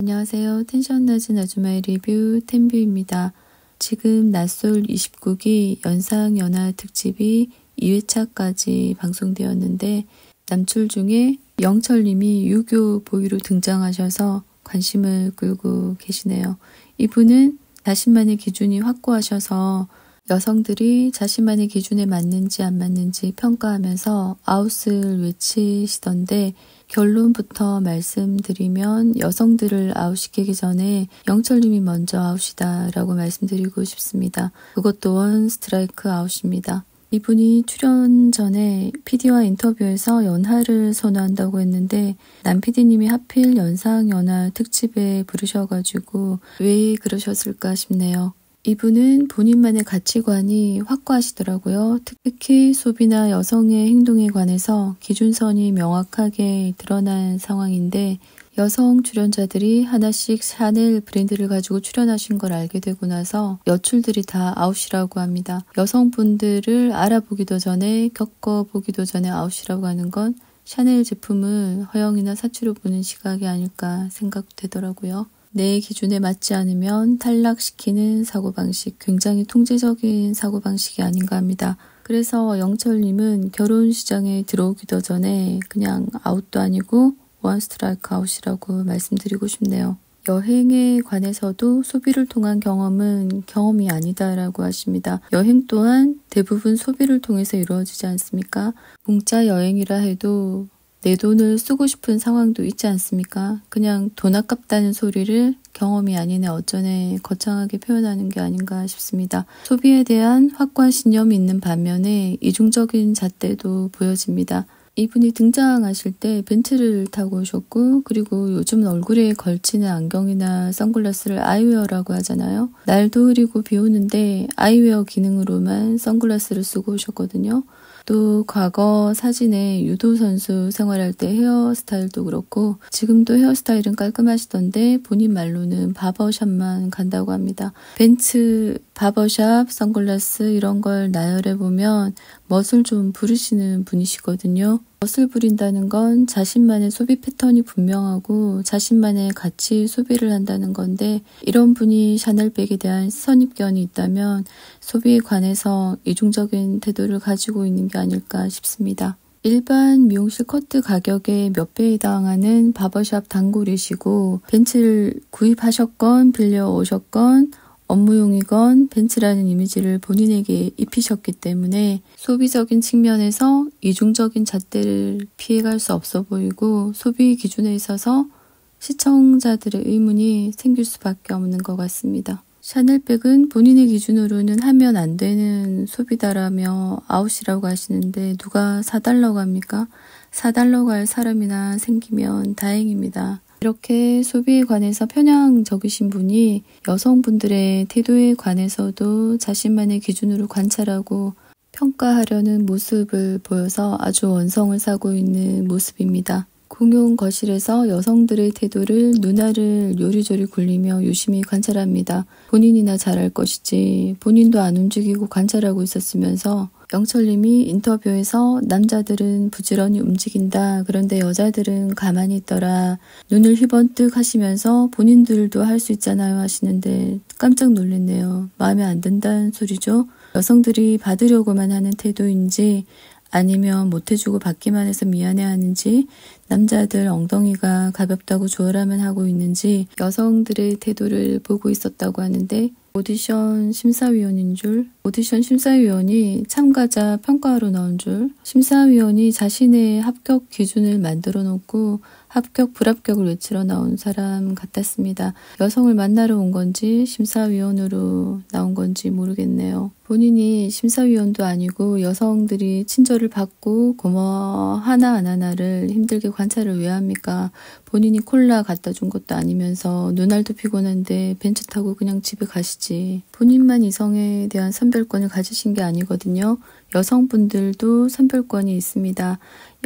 안녕하세요. 텐션 낮은 아주마의 리뷰 텐뷰입니다. 지금 낯솔 29기 연상연하 특집이 2회차까지 방송되었는데 남출 중에 영철님이 유교 보이로 등장하셔서 관심을 끌고 계시네요. 이분은 자신만의 기준이 확고하셔서 여성들이 자신만의 기준에 맞는지 안 맞는지 평가하면서 아웃을 외치시던데 결론부터 말씀드리면 여성들을 아웃시키기 전에 영철님이 먼저 아웃이다 라고 말씀드리고 싶습니다. 그것도 원 스트라이크 아웃입니다. 이분이 출연 전에 PD와 인터뷰에서 연하를 선호한다고 했는데 남 PD님이 하필 연상연하 특집에 부르셔가지고 왜 그러셨을까 싶네요. 이분은 본인만의 가치관이 확고하시더라고요. 특히 소비나 여성의 행동에 관해서 기준선이 명확하게 드러난 상황인데 여성 출연자들이 하나씩 샤넬 브랜드를 가지고 출연하신 걸 알게 되고 나서 여출들이 다 아웃이라고 합니다. 여성분들을 알아보기도 전에 겪어보기도 전에 아웃이라고 하는 건 샤넬 제품을 허영이나 사치로 보는 시각이 아닐까 생각되더라고요. 내 기준에 맞지 않으면 탈락시키는 사고방식, 굉장히 통제적인 사고방식이 아닌가 합니다. 그래서 영철님은 결혼 시장에 들어오기도 전에 그냥 아웃도 아니고 원 스트라이크 아웃이라고 말씀드리고 싶네요. 여행에 관해서도 소비를 통한 경험은 경험이 아니다라고 하십니다. 여행 또한 대부분 소비를 통해서 이루어지지 않습니까? 공짜 여행이라 해도 내 돈을 쓰고 싶은 상황도 있지 않습니까? 그냥 돈 아깝다는 소리를 경험이 아니네 어쩌네 거창하게 표현하는 게 아닌가 싶습니다. 소비에 대한 확고한 신념이 있는 반면에 이중적인 잣대도 보여집니다. 이분이 등장하실 때 벤츠를 타고 오셨고 그리고 요즘은 얼굴에 걸치는 안경이나 선글라스를 아이웨어라고 하잖아요. 날도 흐리고 비 오는데 아이웨어 기능으로만 선글라스를 쓰고 오셨거든요. 또 과거 사진에 유도 선수 생활할 때 헤어스타일도 그렇고 지금도 헤어스타일은 깔끔하시던데 본인 말로는 바버샵만 간다고 합니다. 벤츠, 바버샵, 선글라스 이런 걸 나열해보면 멋을 좀 부르시는 분이시거든요. 멋을 부린다는 건 자신만의 소비 패턴이 분명하고 자신만의 가치 소비를 한다는 건데 이런 분이 샤넬백에 대한 선입견이 있다면 소비에 관해서 이중적인 태도를 가지고 있는 게 아닐까 싶습니다. 일반 미용실 커트 가격의 몇 배에 해당하는 바버샵 단골이시고 벤츠를 구입하셨건 빌려오셨건 업무용이건 벤츠라는 이미지를 본인에게 입히셨기 때문에 소비적인 측면에서 이중적인 잣대를 피해갈 수 없어 보이고 소비 기준에 있어서 시청자들의 의문이 생길 수밖에 없는 것 같습니다. 샤넬백은 본인의 기준으로는 하면 안 되는 소비다라며 아웃이라고 하시는데 누가 사달라고 합니까? 사달라고 할 사람이나 생기면 다행입니다. 이렇게 소비에 관해서 편향적이신 분이 여성분들의 태도에 관해서도 자신만의 기준으로 관찰하고 평가하려는 모습을 보여서 아주 원성을 사고 있는 모습입니다. 공용 거실에서 여성들의 태도를 눈알을 요리조리 굴리며 유심히 관찰합니다. 본인이나 잘할 것이지 본인도 안 움직이고 관찰하고 있었으면서 영철님이 인터뷰에서 남자들은 부지런히 움직인다. 그런데 여자들은 가만히 있더라. 눈을 휘번뜩 하시면서 본인들도 할 수 있잖아요 하시는데 깜짝 놀랐네요. 마음에 안 든다는 소리죠. 여성들이 받으려고만 하는 태도인지 아니면 못해주고 받기만 해서 미안해하는지 남자들 엉덩이가 가볍다고 조언하면 하고 있는지 여성들의 태도를 보고 있었다고 하는데 오디션 심사위원인 줄, 오디션 심사위원이 참가자 평가하러 나온 줄, 심사위원이 자신의 합격 기준을 만들어 놓고 합격, 불합격을 외치러 나온 사람 같았습니다. 여성을 만나러 온 건지 심사위원으로 나온 건지 모르겠네요. 본인이 심사위원도 아니고 여성들이 친절을 받고 고마워 하나 안 하나를 힘들게 관찰을 왜 합니까? 본인이 콜라 갖다 준 것도 아니면서 눈알도 피곤한데 벤츠 타고 그냥 집에 가시지. 본인만 이성에 대한 선별권을 가지신 게 아니거든요. 여성분들도 선별권이 있습니다.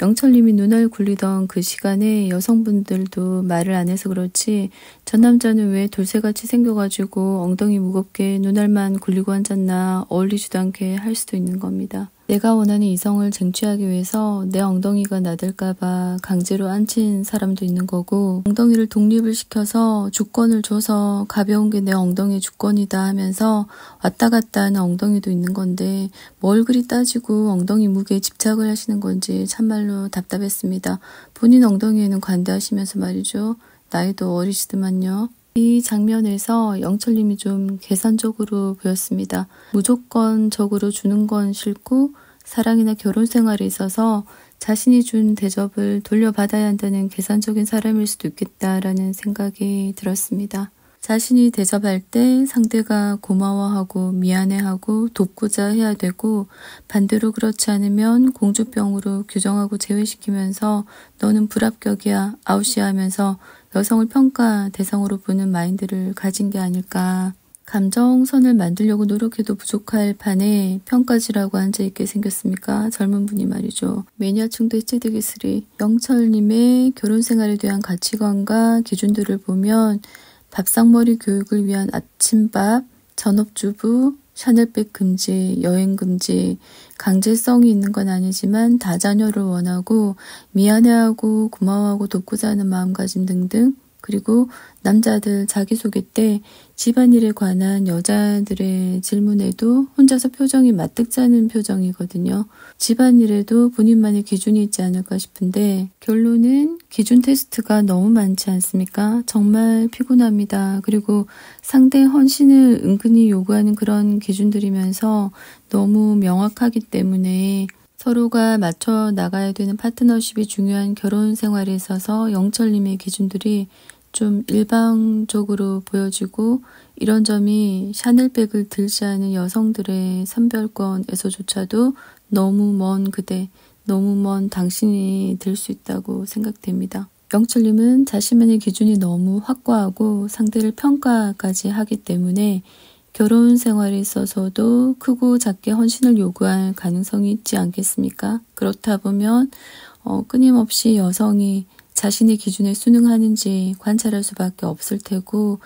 영철님이 눈알 굴리던 그 시간에 여성분들도 말을 안 해서 그렇지 전 남자는 왜 돌쇠같이 생겨가지고 엉덩이 무겁게 눈알만 굴리고 앉았나 어울리지도 않게 할 수도 있는 겁니다. 내가 원하는 이성을 쟁취하기 위해서 내 엉덩이가 나들까봐 강제로 앉힌 사람도 있는 거고, 엉덩이를 독립을 시켜서 주권을 줘서 가벼운 게 내 엉덩이의 주권이다 하면서 왔다 갔다 하는 엉덩이도 있는 건데, 뭘 그리 따지고 엉덩이 무게에 집착을 하시는 건지 참말로 답답했습니다. 본인 엉덩이에는 관대하시면서 말이죠. 나이도 어리시더만요. 이 장면에서 영철님이 좀 계산적으로 보였습니다. 무조건적으로 주는 건 싫고 사랑이나 결혼 생활에 있어서 자신이 준 대접을 돌려받아야 한다는 계산적인 사람일 수도 있겠다라는 생각이 들었습니다. 자신이 대접할 때 상대가 고마워하고 미안해하고 돕고자 해야 되고, 반대로 그렇지 않으면 공주병으로 규정하고 제외시키면서 너는 불합격이야, 아웃이야 하면서 여성을 평가 대상으로 보는 마인드를 가진 게 아닐까. 감정선을 만들려고 노력해도 부족할 판에 평가지라고 앉아있게 생겼습니까? 젊은 분이 말이죠. 매니아층도 해체되겠으리. 영철님의 결혼 생활에 대한 가치관과 기준들을 보면 밥상머리 교육을 위한 아침밥, 전업주부, 샤넬백 금지, 여행 금지, 강제성이 있는 건 아니지만 다자녀를 원하고 미안해하고 고마워하고 돕고자 하는 마음가짐 등등, 그리고 남자들 자기소개 때 집안일에 관한 여자들의 질문에도 혼자서 표정이 마뜩지 않은 표정이거든요. 집안일에도 본인만의 기준이 있지 않을까 싶은데, 결론은 기준 테스트가 너무 많지 않습니까? 정말 피곤합니다. 그리고 상대 헌신을 은근히 요구하는 그런 기준들이면서 너무 명확하기 때문에 서로가 맞춰 나가야 되는 파트너십이 중요한 결혼 생활에 있어서 영철님의 기준들이 좀 일방적으로 보여지고, 이런 점이 샤넬백을 들지 않은 여성들의 선별권에서조차도 너무 먼 그대, 너무 먼 당신이 될 수 있다고 생각됩니다. 영철님은 자신만의 기준이 너무 확고하고 상대를 평가까지 하기 때문에 결혼 생활에 있어서도 크고 작게 헌신을 요구할 가능성이 있지 않겠습니까? 그렇다 보면 끊임없이 여성이 자신의 기준에 순응하는지 관찰할 수밖에 없을 테고,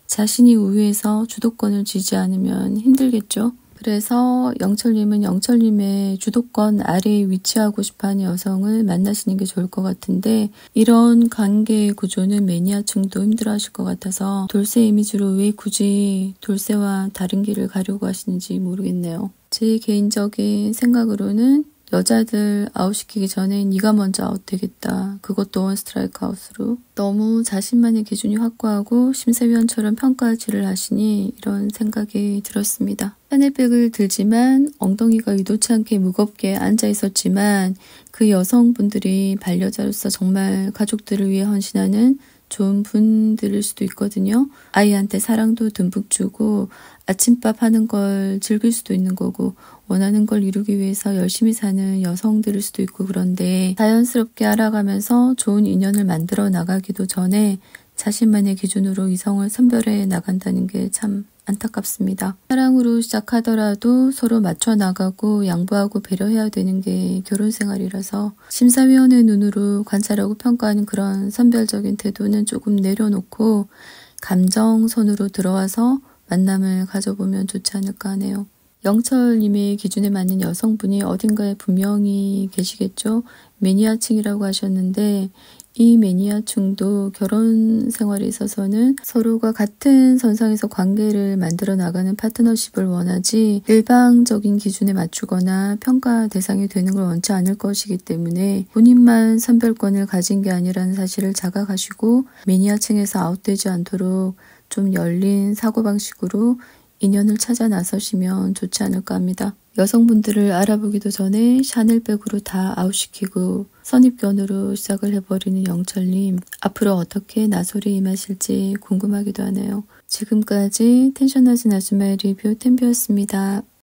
자신이 우위에서 주도권을 쥐지 않으면 힘들겠죠. 그래서 영철님은 영철님의 주도권 아래에 위치하고 싶어하는 여성을 만나시는 게 좋을 것 같은데, 이런 관계 구조는 매니아층도 힘들어하실 것 같아서 돌쇠 이미지로 왜 굳이 돌쇠와 다른 길을 가려고 하시는지 모르겠네요. 제 개인적인 생각으로는 여자들 아웃시키기 전에 네가 먼저 아웃되겠다. 그것도 원 스트라이크 아웃으로. 너무 자신만의 기준이 확고하고 심사위원처럼 평가질을 하시니 이런 생각이 들었습니다. 샤넬백을 들지만 엉덩이가 의도치 않게 무겁게 앉아 있었지만, 그 여성분들이 반려자로서 정말 가족들을 위해 헌신하는 좋은 분들일 수도 있거든요. 아이한테 사랑도 듬뿍 주고 아침밥 하는 걸 즐길 수도 있는 거고, 원하는 걸 이루기 위해서 열심히 사는 여성들일 수도 있고, 그런데 자연스럽게 알아가면서 좋은 인연을 만들어 나가기도 전에 자신만의 기준으로 이성을 선별해 나간다는 게 참 안타깝습니다. 사랑으로 시작하더라도 서로 맞춰 나가고 양보하고 배려해야 되는 게 결혼 생활이라서 심사위원의 눈으로 관찰하고 평가하는 그런 선별적인 태도는 조금 내려놓고 감정선으로 들어와서 만남을 가져보면 좋지 않을까 하네요. 영철님의 기준에 맞는 여성분이 어딘가에 분명히 계시겠죠. 매니아층이라고 하셨는데, 이 매니아층도 결혼 생활에 있어서는 서로가 같은 선상에서 관계를 만들어 나가는 파트너십을 원하지 일방적인 기준에 맞추거나 평가 대상이 되는 걸 원치 않을 것이기 때문에 본인만 선별권을 가진 게 아니라는 사실을 자각하시고 매니아층에서 아웃되지 않도록 좀 열린 사고방식으로 인연을 찾아 나서시면 좋지 않을까 합니다. 여성분들을 알아보기도 전에 샤넬백으로 다 아웃시키고 선입견으로 시작을 해버리는 영철님, 앞으로 어떻게 나솔에 임하실지 궁금하기도 하네요. 지금까지 텐션하신 아줌마의 리뷰 템비였습니다.